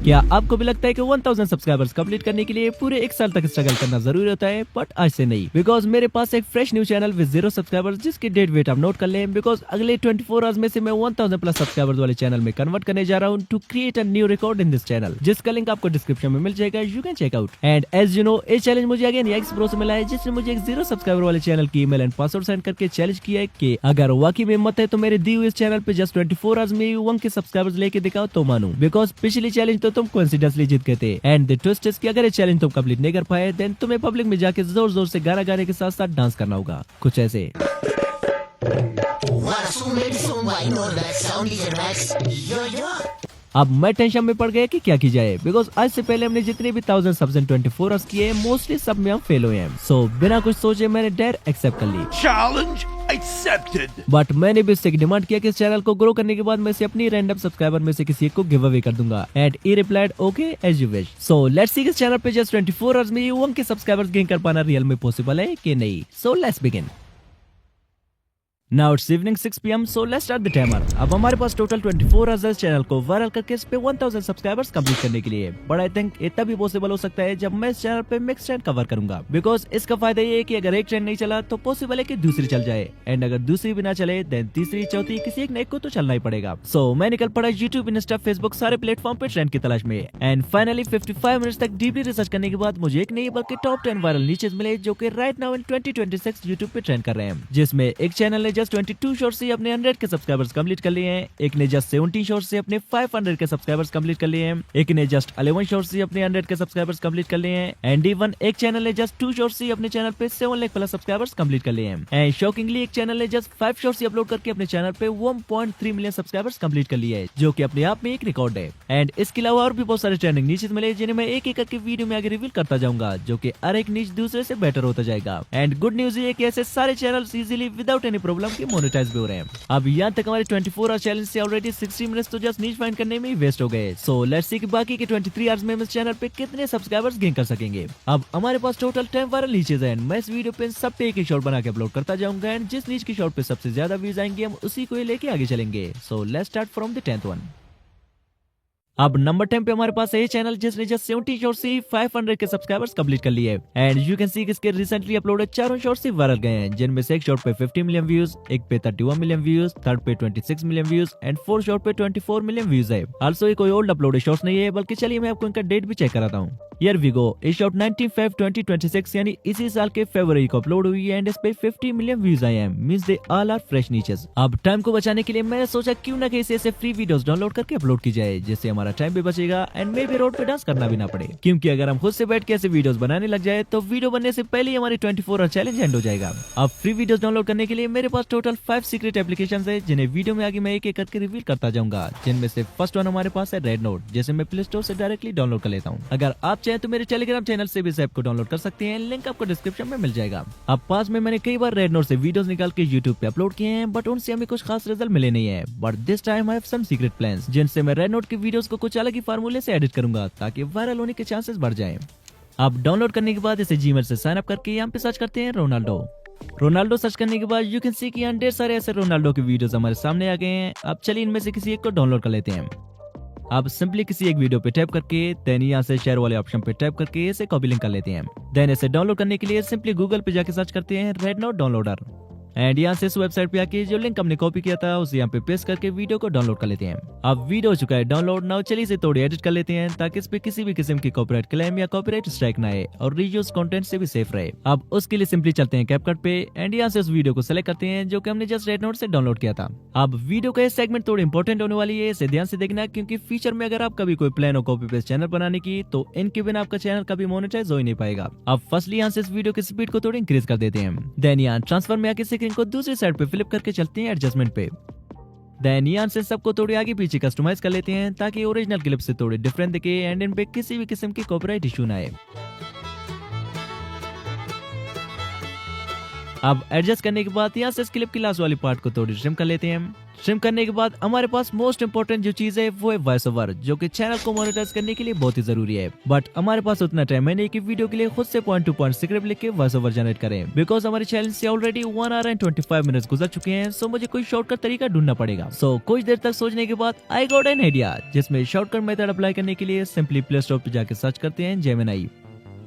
क्या आपको भी लगता है कि 1000 सब्सक्राइबर्स कंप्लीट करने के लिए पूरे 1 साल तक स्ट्रगल करना जरूरी होता है? बट आज से नहीं, बिकॉज मेरे पास एक fresh new channel with 0 subscribers जिसकी डेट वेट आप नोट कर लें, बिकॉज अगले 24 आवर्स में से मैं 1000 प्लस सब्सक्राइबर्स वाले चैनल में कन्वर्ट करने जा रहा हूँ to create a new record in this channel, जिसका लिंक आपको डिस्क्रिप्शन में मिल जाएगा, you can check out. And as you know, ये चैलेंज मुझे अगेन एक्स प्रो से मिला है, जिसने मुझे एक 0 सब्सक्राइबर वाले चैनल की ईमेल एंड पासवर्ड सेंड करके चैलेंज किया है कि अगर वाकई में हिम्मत है तो मेरे दी हुए इस चैनल पे जस्ट 24 आवर्स में 1 के सब्सक्राइबर्स लेके दिखाओ तो मानूं, बिकॉज पिछली चैलेंज तो तुम कोइंसिडेंटली जीत गए थे। एंड द ट्विस्ट इज कि अगर ये चैलेंज तुम कंप्लीट नहीं कर पाए देन तुम्हें पब्लिक में जाके जोर जोर से गाना गाने के साथ साथ डांस करना होगा, कुछ ऐसे। अब मैं टेंशन में पड़ गया कि क्या की जाए, बिकॉज आज से पहले हमने जितने भी 1000 सब्स एंड 24 आवर्स किए मोस्टली सब में हम फेल हुए हैं। सो बिना कुछ सोचे मैंने डायरेक्ट एक्सेप्ट कर ली। Challenge accepted. बट मैंने भी इससे डिमांड किया कि इस चैनल को ग्रो करने के बाद मैं इसे अपनी रैंडम सब्सक्राइबर में से किसी एक को गिव अवे कर दूंगा। And he replied okay as you wish. So let's see इस चैनल पे जस्ट 24 आवर्स में 1 के सब्सक्राइबर्स गेन कर पाना रियल में पॉसिबल है कि नहीं। So let's begin. Now it's evening 6 PM, so let's start the timer. अब हमारे पास टोटल 24 आवर्स है इस चैनल को वायरल करके इस पे 1000 सब्सक्राइबर्स कंप्लीट करने के लिए। बट आई थिंक इतना भी पॉसिबल हो सकता है जब मैं इस चैनल पे मिक्स ट्रेंड कवर करूंगा, बिकॉज इसका फायदा ये है कि अगर एक ट्रेंड नहीं चला तो पॉसिबल है कि दूसरी चल जाए, एंड अगर दूसरी भी ना चले देन तीसरी चौथी किसी एक नए को तो चलना ही पड़ेगा। सो मैं निकल पड़ा यूट्यूब, इंस्टा, फेसबुक सारे प्लेटफॉर्म पे ट्रेंड की तलाश में। एंड फाइनली 55 मिनट्स तक डीपली रिसर्च करने के बाद मुझे एक नहीं बल्कि टॉप 10 वायरल नीचेस मिले जो कि राइट नाउ इन 2026 यूट्यूब पे ट्रेंड कर रहे हैं, जिसमें एक चैनल ने जस्ट 22 शॉर्ट्स से अपने 100 के सब्सक्राइबर्स कंप्लीट कर लिए हैं, एक ने जस्ट 17 शॉर्ट्स से अपने 500 के सब्सक्राइबर्स कंप्लीट कर लिए हैं, एक ने जस्ट 11 शॉर्ट्स से अपने 100 के सब्सक्राइबर्स कंप्लीट कर लिए हैं, एंड इवन एक चैनल ने जस्ट 2 शॉर्ट्स से अपने चैनल पे 7 लाख प्लस सब्सक्राइबर्स कंप्लीट कर लिए हैं। एंड शॉकिंगली एक चैनल ने जस्ट 5 शॉर्ट्स से अपलोड करके अपने चैनल पे 1.3 मिलियन सब्सक्राइबर्स कंप्लीट कर लिए हैं, जो कि अपने आप में एक रिकॉर्ड है। एंड इसके अलावा और भी बहुत सारे ट्रेंडिंग नीचेस मिले जिन्हें मैं एक एक करके वीडियो में आगे रिवील करता जाऊंगा, जो कि हर एक नीच दूसरे से बेटर होता जाएगा। एंड गुड न्यूज ये कि ऐसे सारे channels easily without any problem के मोनेटाइज भी हो रहे हैं। अब यहाँ तक हमारे 24 आवर चैलेंज से ऑलरेडी 60 मिनट्स तो जस्ट नीच फाइंड करने में ही वेस्ट हो गए। सो लेट्स सी कि बाकी के 23 आवर्स में हम इस चैनल पे कितने सब्सक्राइबर्स गेन कर सकेंगे। अब हमारे पास टोटल 10 वायरल नीचेस हैं। मैं इस वीडियो पे सब पे एक एक शॉट बना के अपलोड करता जाऊंगा, एंड जिस नीच की शॉट पे सबसे ज्यादा व्यूज आएंगे हम उसी को ही लेके आगे चलेंगे। So let's start from the 10th one. अब नंबर 10 पे हमारे पास है ये चैनल जिसने जस्ट 70 शॉर्ट्स से 500 के सब्सक्राइबर्स कंप्लीट कर लिए। एंड यू कैन सी कि इसके रिसेंटली अपलोडेड 4 शॉर्ट्स से वायरल गए हैं, जिनमें से एक शॉर्ट पे 50 मिलियन व्यूज, एक पे 31 मिलियन व्यूज, थर्ड पे 26 million views, and fourth short पे 24 मिलियन व्यूज है। आल्सो ये कोई ओल्ड अपलोडेड शॉर्ट्स नहीं है, बल्कि चलिए मैं आपको इनका डेट भी चेक कराता हूँ। Here we go. ये शॉर्ट 19/5/2026 यानी इसी साल के फरवरी को अपलोड हुई है, एंड इस पे 50 मिलियन व्यूज आए हैं, means they all are fresh niches. अब टाइम को बचाने के लिए मैंने सोचा क्यों ना कैसे ऐसे फ्री वीडियोस डाउनलोड करके अपलोड की जाए, जिससे हमारा टाइम भी बचेगा एंड मे भी रोड पे डांस करना भी ना पड़े, क्योंकि अगर हम खुद से बैठ के ऐसे वीडियोस बनाने लग जाए तो वीडियो बनने से पहले ही हमारी 24 आवर चैलेंज एंड हो जाएगा। अब फ्री वीडियोस डाउनलोड करने के लिए मेरे पास टोटल 5 सीक्रेट एप्लीकेशंस है, जिन्हें वीडियो में आगे मैं एक एक करके रिवील करता जाऊंगा, जिनमें से फर्स्ट वन हमारे पास है रेड नोट, जिसे मैं प्ले स्टोर से डायरेक्टली डाउनलोड कर लेता हूँ। अगर आप चाहें तो मेरे टेलीग्राम चैनल से भी इस ऐप को डाउनलोड कर सकते हैं, लिंक आपको डिस्क्रिप्शन में मिल जाएगा। अब पास में मैंने कई बार रेड नोट से वीडियोस निकाल के यूट्यूब पे अपलोड किए हैं, बट उनसे हमें कुछ खास रिजल्ट मिले नहीं है। But this time I have some secret plans, जिनसे मैं रेड नोट की वीडियोस को कुछ अलग ही फार्मूले से एडिट करूंगा ताकि वायरल होने के चांसेस बढ़ जाएं। अब डाउनलोड करने के बाद इसे जीमेल से साइन अप करके यहाँ पे सर्च करते हैं रोनाल्डो सर्च करने के बाद यू कैन सी कि यहाँ ढेर सारे ऐसे रोनाल्डो के वीडियोस हमारे सामने आ गए हैं। अब चलिए इनमें से किसी एक को डाउनलोड कर लेते हैं। अब सिंपली किसी एक वीडियो पे टैप करके देन यहाँ से शेयर वाले ऑप्शन पे टैप करके इसे कॉपी लिंक कर लेते हैं। देन इसे डाउनलोड करने के लिए सिंपली गूगल पे जाके सर्च करते हैं रेड नोट डाउनलोडर, एंड यहाँ से इस वेबसाइट पे आके जो लिंक हमने कॉपी किया था उसे यहाँ पे पेस्ट करके वीडियो को डाउनलोड कर लेते हैं। अब वीडियो हो चुका है डाउनलोड। नाउ चलिए इसे थोड़ी एडिट कर लेते हैं ताकि इस पे किसी भी किस्म की कॉपीराइट क्लेम या कॉपीराइट स्ट्राइक ना आए और रीयूज कंटेंट से भी सेफ रहे। अब उसके लिए सिंपली चलते हैं कैपकट पे, एंड यहाँ से उस वीडियो को सिलेक्ट करते हैं जो कि हमने जस्ट रेड नोट से डाउनलोड किया था। अब वीडियो का सेगमेंट थोड़ी इंपॉर्टेंट होने वाली है, इसे ध्यान से देखना, क्योंकि फ्यूचर में अगर आप कभी कोई प्लान हो कॉपी पेस्ट चैनल बनाने की तो इनके बिना आपका चैनल कभी मोनेटाइज हो ही नहीं पाएगा। अब फर्स्टली यहाँ से इस वीडियो की स्पीड को थोड़ी इंक्रीज कर देते हैं। देन यहाँ ट्रांसफर में आके स्क्रीन को दूसरी साइड पे फ्लिप करके चलते हैं एडजस्टमेंट पे। देन यहाँ से सबको थोड़ी आगे पीछे कस्टमाइज कर लेते हैं ताकि ओरिजिनल क्लिप से थोड़ी डिफरेंट दिखे एंड इन पे किसी भी किस्म की कॉपीराइट इशू ना आए। अब एडजस्ट करने के बाद यहाँ से इस क्लिप की लास्ट वाली पार्ट को थोड़ी ट्रिम कर लेते हैं। ट्रिम करने के बाद हमारे पास मोस्ट इंपोर्टेंट जो चीज है वो है वॉइस ओवर, जो कि चैनल को मोनेटाइज करने के लिए बहुत ही जरूरी है। बट हमारे पास उतना टाइम है नहीं कि वीडियो के लिए खुद से पॉइंट टू पॉइंट स्क्रिप्ट लिख के वॉइस ओवर जनरेट करें, बिकॉज हमारे चैनल से ऑलरेडी 1 आवर एंड 25 मिनट्स गुजर चुके हैं। सो मुझे कोई शॉर्टकट तरीका ढूंढना पड़ेगा। सो कुछ देर तक सोचने के बाद आई गॉट एन आइडिया, जिसमें शॉर्टकट मेथड अप्लाई करने के लिए सिंपली प्ले स्टोर पे जाके सर्च करते हैं जेमिनी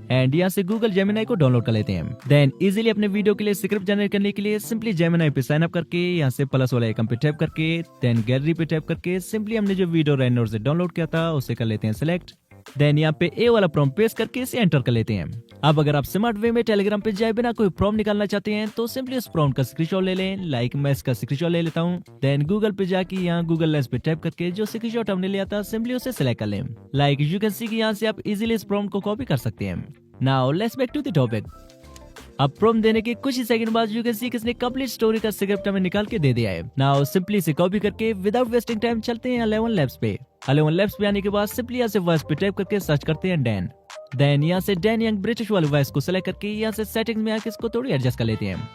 एंड यहाँ से गूगल जेमिनी को डाउनलोड कर लेते हैं। देन इजीली अपने वीडियो के लिए स्क्रिप्ट जनरेट करने के लिए सिंपली जेमिनी पे साइन अप करके यहाँ से प्लस वाला आइकन पे टैप करके देन गैलरी पे टैप करके सिंपली हमने जो वीडियो रेनोड से डाउनलोड किया था उसे कर लेते हैं सिलेक्ट। देन यहाँ पे ए वाला प्रॉम्प्ट पेस्ट करके इसे एंटर कर लेते हैं। अब अगर आप स्मार्ट वे में टेलीग्राम पे जाए बिना कोई प्रॉम्प्ट निकालना चाहते हैं तो सिंपली उस प्रॉम्प्ट का स्क्रीनशॉट ले लें। लाइक मैं इसका स्क्रीनशॉट ले लेता हूँ। देन गूगल पे जाके यहाँ गूगल लेंस पे टाइप करके जो स्क्रीनशॉट हमने लिया था सिंपली उसे सिलेक्ट कर लें। लाइक यू कैन सी कि यहाँ से आप इजीली इस प्रॉम्प्ट को कॉपी कर सकते हैं। Now let's back to the topic. अब प्रॉम्प्ट देने के कुछ ही सेकंड बाद यू कैन सी किसने कंप्लीट स्टोरी का स्क्रिप्ट हमें निकाल के दे दिया है। नाउ सिंपली इसे कॉपी करके विदाउट वेस्टिंग टाइम चलते हैं 11 लैब्स पे। 11 लैब्स पे आने के बाद सिंपली यहाँ से वॉइस पे टाइप करके सर्च करते हैं डैन। देन यहाँ से डैन यंग ब्रिटिश वाले वॉइस को सेलेक्ट करके यहाँ से सेटिंग्स में आके इसको थोड़ी एडजस्ट कर लेते हैं।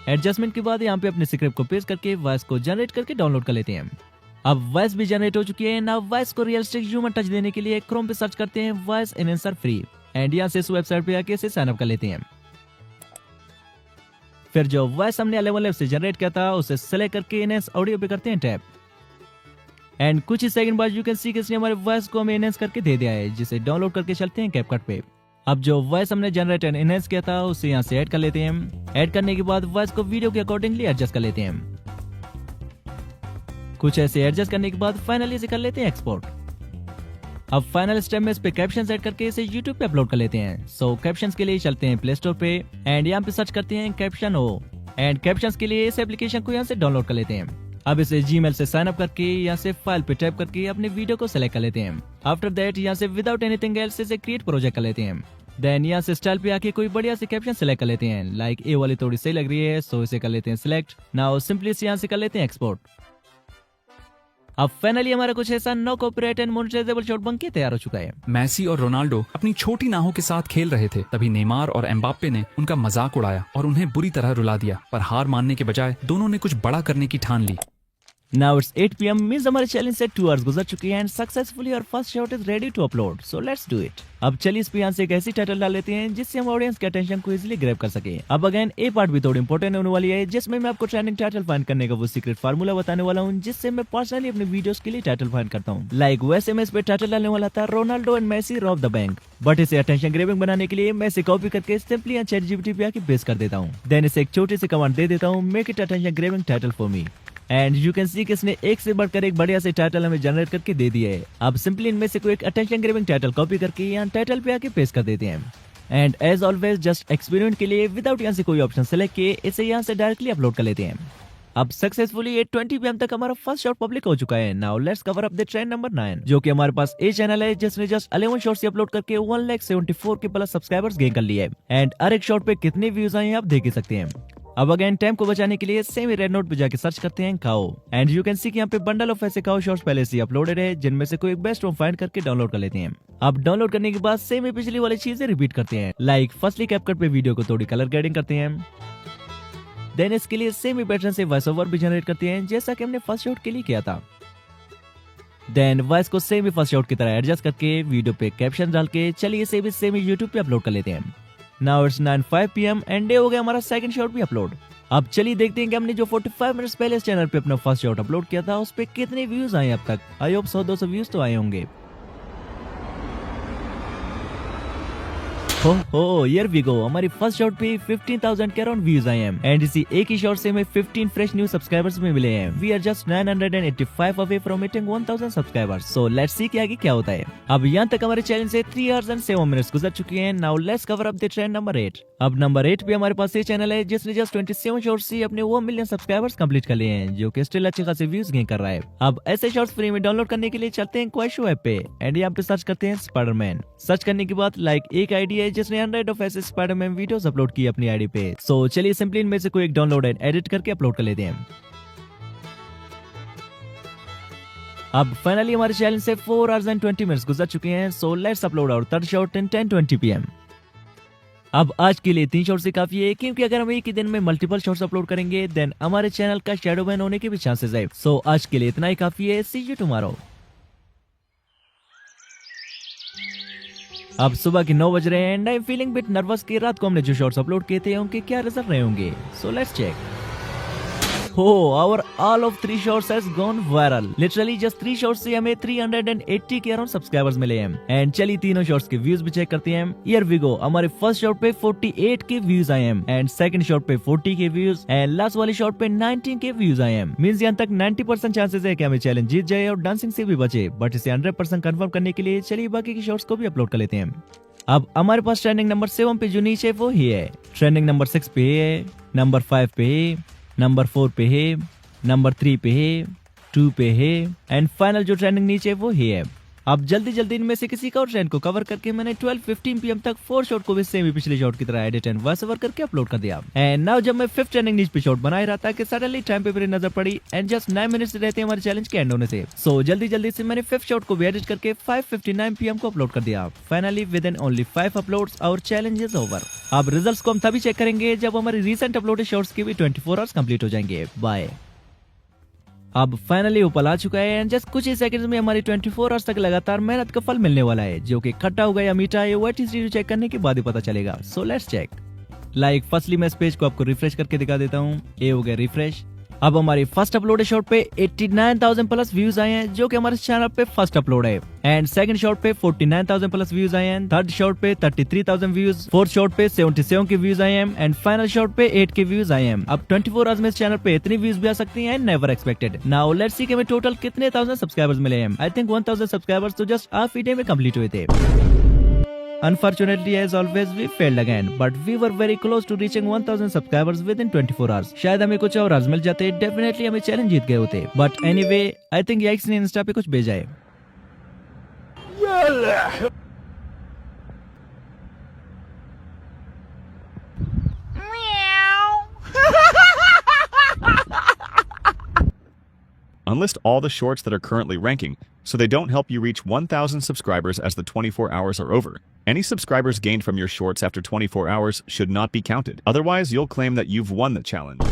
एडजस्टमेंट के बाद यहाँ पे अपने स्क्रिप्ट को पेस्ट करके वॉइस को जनरेट करके डाउनलोड कर लेते हैं। अब वॉइस भी जनरेट हो चुकी है। नाउ वॉइस को रियलिस्टिक ह्यूमन टच देने के लिए क्रोम पे सर्च करते हैं वॉइस एनहांसर फ्री एंड यहाँ से इस वेबसाइट पे आके इसे साइन अप कर लेते हैं। फिर जो वॉइस हमने 11 लैब से जनरेट किया था उसे सेलेक्ट करके एनहांस ऑडियो पे करते हैं टैप एंड कुछ ही सेकंड बाद यू कैन सी किसने हमारे वॉइस को हमें एनहांस करके दे दिया है, जिसे डाउनलोड करके चलते हैं कैपकट पे। अब जो वॉइस हमने जनरेट एंड एनहांस किया था उसे यहाँ से ऐड कर लेते हैं। ऐड करने के बाद वॉइस को वीडियो के अकॉर्डिंगली एडजस्ट कर लेते हैं। कुछ ऐसे एडजस्ट करने के बाद फाइनली इसे कर लेते हैं एक्सपोर्ट। अब फाइनल स्टेप में इस पे कैप्शन ऐड करके इसे YouTube पे अपलोड कर लेते हैं। सो कैप्शंस के लिए चलते हैं प्ले स्टोर पे एंड यहाँ पे सर्च करते हैं कैप्शन ओ एंड कैप्शंस के लिए इस एप्लीकेशन को यहाँ से डाउनलोड कर लेते हैं। अब इसे जीमेल से साइन अप करके यहाँ से फाइल पे टाइप करके अपने वीडियो को सिलेक्ट कर लेते हैं। आफ्टर दैट यहाँ से विदाउट एनीथिंग एल्स इसे क्रिएट प्रोजेक्ट कर लेते हैं। देन यहाँ से स्टाइल पे आके कोई बढ़िया से कैप्शन सिलेक्ट कर लेते हैं। लाइक ए वाली थोड़ी सही लग रही है सो इसे कर लेते हैं सिलेक्ट। नाउ सिंपली यहाँ से कर लेते हैं एक्सपोर्ट। अब फाइनली हमारा कुछ ऐसा no copyright and monetizable shot बन के तैयार हो चुका है। मैसी और रोनाल्डो अपनी छोटी नाहों के साथ खेल रहे थे, तभी नेमार और एम्बाप्पे ने उनका मजाक उड़ाया और उन्हें बुरी तरह रुला दिया, पर हार मानने के बजाय दोनों ने कुछ बड़ा करने की ठान ली। Now it's 8 PM मींस हमारे चैलेंज से 2 आवर्स गुजर चुकी हैं एंड सक्सेसफुली और first shot is ready to upload. So let's do it. अब चलिए इस पे यहाँ से एक ऐसी टाइटल डाल लेते हैं जिससे हम ऑडियंस के अटेंशन को इजीली ग्रैब कर सके। अब अगेन ए पार्ट भी थोड़ी इंपॉर्टेंट होने वाली है, जिसमें मैं आपको ट्रेंडिंग टाइटल फाइंड करने का वो सीक्रेट फार्मूला बताने वाला हूँ, जिससे मैं पर्सनली अपने वीडियोस के लिए टाइटल फाइंड करता हूँ। लाइक वैसे मैं इस पे टाइटल डालने वाला था Ronaldo and Messi rob the bank, but इसे अटेंशन ग्रैबिंग बनाने के लिए मैं इसे कॉपी करके सिंपली यहाँ ChatGPT पे आके पेस्ट कर देता हूँ। देन इसे एक छोटी सी कमांड दे देता हूँ, make it attention grabbing title for me and you can सी कि इसने एक से बढ़कर एक बढ़िया से टाइटल हमें जनरेट करके दे दिया है। अब सिंपली इनमें से कोई एक अटेंशन ग्रैबिंग टाइटल कॉपी करके यहाँ टाइटल पे आके पेस्ट कर देते हैं and as always just experiment के लिए विदाउट यहाँ से कोई ऑप्शन सेलेक्ट किए इसे यहाँ से डायरेक्टली अपलोड कर लेते हैं। अब सक्सेसफुली 8:20 PM तक हमारा फर्स्ट शॉट पब्लिक हो चुका है। Now let's cover up the trend number 9, जो कि हमारे पास ए चैनल है जिसने जस्ट 11 शॉट्स अपलोड करके 1,74 के प्लस सब्सक्राइबर्स गेन कर लिए हैं एंड हर एक शॉट पे कितने व्यूज आए हैं आप देख ही सकते हैं। अब अगेन टाइम को बचाने के लिए सेम रेड नोट पे जाके सर्च करते हैं खाओ एंड यू कैन सी कि यहाँ पे बंडल ऑफ ऐसे खाओ शॉर्ट्स पहले से अपलोडेड है, जिनमें से कोई एक बेस्ट वन फाइंड करके डाउनलोड कर लेते हैं। अब डाउनलोड करने के बाद सेम पिछली वाली चीजें रिपीट करते हैं। लाइक फर्स्टली कैपकट पे वीडियो को थोड़ी कलर ग्रेडिंग करते हैं। देन इसके लिए सेम ही पैटर्न से वॉइस ओवर भी जनरेट करते हैं जैसा कि हमने फर्स्ट शॉट के लिए किया था। देन वॉइस को सेम ही फर्स्ट शॉट की तरह एडजस्ट करके वीडियो पे कैप्शन डाल के चलिए इसे भी सेम ही यूट्यूब पे अपलोड कर लेते हैं। Now it's 9:05 PM and day हो गया हमारा सेकंड शॉट भी अपलोड। अब चलिए देखते हैं कि हमने जो 45 मिनट्स पहले इस चैनल पे अपना फर्स्ट शॉट अपलोड किया था उस पे कितने व्यूज आए अब तक। आई होप 100-200 व्यूज तो आए होंगे। हो हियर वी गो, हमारी फर्स्ट शॉट पे 15,000 के अराउंड व्यूज आए हैं एंड इसी एक ही शॉट से हमें 15 फ्रेश न्यू सब्सक्राइबर्स में मिले हैं। We are just 985 away from hitting 1000 subscribers. So let's see कि आगे क्या होता है। अब यहाँ तक हमारे चैनल से 3 आवर्स एंड 7 मिनट्स गुजर चुके हैं। Now let's cover up the trend number 8। अब नंबर 8 पे हमारे पास ये चैनल है जिसने जस्ट 27 शॉर्ट्स से अपने 1 मिलियन सब्सक्राइबर्स कंप्लीट कर लिए हैं, जो कि स्टिल अच्छे खासे व्यूज गेन कर रहा है। अब ऐसे शॉर्ट्स फ्री में डाउनलोड करने के लिए चलते हैं क्वेश्चन ऐप पे एंड यहाँ पे सर्च करते हैं स्पाइडरमैन। सर्च करने के बाद लाइक एक आईडी है जिसने 100 ऑफ ऐसे स्पाइडरमैन वीडियोस अपलोड की अपनी आईडी पे। सो चलिए सिंपली इनमें से कोई एक डाउनलोड एंड एडिट करके अपलोड कर लेते हैं। अब फाइनली हमारे चैनल से 4 आवर्स एंड 20 मिनट्स गुजर चुके हैं। So let's upload our third shot in 10:20 PM। अब आज के लिए 3 शॉर्ट्स ही काफी है, क्योंकि अगर हम एक ही दिन में मल्टीपल शॉर्ट्स अपलोड करेंगे देन हमारे चैनल का शैडो बैन होने के भी चांसेस है। सो आज के लिए इतना ही काफी है। सी यू टुमारो। अब सुबह के 9 बज रहे हैं and I am feeling bit nervous कि रात को हमने जो शॉर्ट्स अपलोड किए थे उनके क्या रिजल्ट रहे होंगे। So let's check. How our all of 3 shorts has gone viral. Literally just 3 shorts से हमें 380 के अराउंड सब्सक्राइबर्स मिले हैं। एंड चलिए तीनों शॉर्ट्स के व्यूज भी चेक करते हैं। Here we go. हमारे फर्स्ट शॉर्ट पे 48 के व्यूज आए हैं एंड सेकंड शॉर्ट पे 40 के व्यूज एंड लास्ट वाली शॉर्ट पे 19 के व्यूज आए हैं। मींस यहां तक 90% चांसेस है कि हमें चैलेंज जीत जाए और डांसिंग से भी बचे। बट इसे 100% कंफर्म करने के लिए चलिए बाकी की शॉर्ट्स को भी अपलोड कर लेते हैं। अब हमारे पास ट्रेंडिंग नंबर 7 पे जो नीचे वो ही है, ट्रेंडिंग नंबर 6 पे है, नंबर 5 पे है, नंबर 4 पे है, नंबर 3 पे है, 2 पे है एंड फाइनल जो ट्रेंडिंग नीचे वो ही है। अब जल्दी जल्दी इनमें से किसी का और ट्रेंड को कवर करके मैंने 12:15 PM तक 4 शॉट को भी सेम ही पिछले शॉट की तरह एडिट एंड वॉइस ओवर करके अपलोड कर दिया। एंड नाउ जब मैं 5th ट्रेंडिंग नीच पे शॉट बना ही रहा था कि सडनली टाइम पे मेरी नजर पड़ी एंड जस्ट 9 मिनट्स रहते हमारे चैलेंज के एंड होने से। सो जल्दी जल्दी से मैंने 5th शॉट को भी एडिट करके 5:59 PM को अपलोड कर दिया। Finally within only 5 uploads our challenge is over. अब रिजल्ट्स को हम तभी चेक करेंगे जब हमारे रिसेंट अपलोडेड शॉर्ट्स के भी 24 आवर्स कंप्लीट हो जाएंगे। बाय। अब फाइनली ऊपर आ चुका है एंड जस्ट कुछ ही सेकंड्स में हमारी 24 आवर्स तक लगातार मेहनत का फल मिलने वाला है, जो कि खट्टा होगा या मीठा है व्हाट इज चेक करने के बाद ही पता चलेगा। So let's check. Like firstly मैं इस पेज को आपको रिफ्रेश करके दिखा देता हूँ। ये हो गया रिफ्रेश। अब हमारी फर्स्ट अपलोडेड शॉट पे 89,000 प्लस व्यूज आए हैं, जो कि हमारे चैनल पे फर्स्ट अपलोड है। एंड सेकंड शॉट पे 49,000 प्लस व्यूज आए हैं। थर्ड शॉट पे 33,000 व्यूज। फोर्थ शॉट पे 77 के व्यूज आए हैं एंड फाइनल शॉट पे 8 के व्यूज आए हैं। अब 24 आवर्स में इस चैनल पे इतनी व्यूज भी आ सकती हैं, never expected. Now let's see कि हमें टोटल कितने 1000 सब्सक्राइबर्स मिले हैं। आई थिंक 1000 सब्सक्राइबर्स तो जस्ट हाफ डे में कंप्लीट हुए थे। Unfortunately, as always, we failed again, but we were very close to reaching 1000 subscribers within 24 hours. शायद हमें कुछ और आज मिल जाते, डेफिनेटली हमें चैलेंज जीत गए होते। But anyway, I think yikes ने इंस्टा पे कुछ भेजा है। Unlist all the shorts that are currently ranking, so they don't help you reach 1,000 subscribers as the 24 hours are over. Any subscribers gained from your shorts after 24 hours should not be counted. Otherwise, you'll claim that you've won the challenge.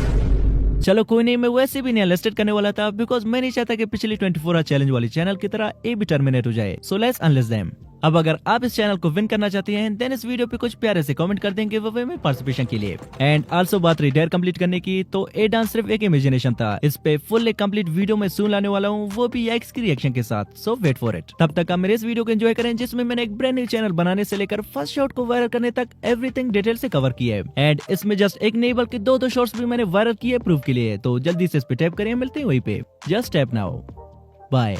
चलो कोई नहीं, मैं वैसे भी नहीं unlisted करने वाला था बिकॉज मैं नहीं चाहता कि पिछली 24 आवर चैलेंज वाली चैनल की तरह ये भी टर्मिनेट हो जाए। So let's unlist them. अब अगर आप इस चैनल को विन करना चाहते हैं देन इस वीडियो पे कुछ प्यारे से कमेंट कर देंगे वो वे में पार्टिसिपेशन के लिए। एंड आल्सो बात रही डेयर कंप्लीट करने की, तो ये डांस सिर्फ एक इमेजिनेशन था। इस पे फुल एक कंप्लीट वीडियो में सून लाने वाला हूँ, वो भी याइक्स की रिएक्शन के साथ। सो वेट फॉर इट। तब तक आप मेरे इस वीडियो को एंजॉय करें जिसमें मैंने एक ब्रांड न्यू चैनल बनाने से लेकर फर्स्ट शॉट को वायरल करने तक एवरीथिंग डिटेल से कवर किया है। एंड इसमें जस्ट एक नहीं बल्कि 2 शॉर्ट्स भी मैंने वायरल किए प्रूफ के लिए। तो जल्दी से इस पे टैप करें, मिलते हैं वहीं पे। Just tap now. बाय।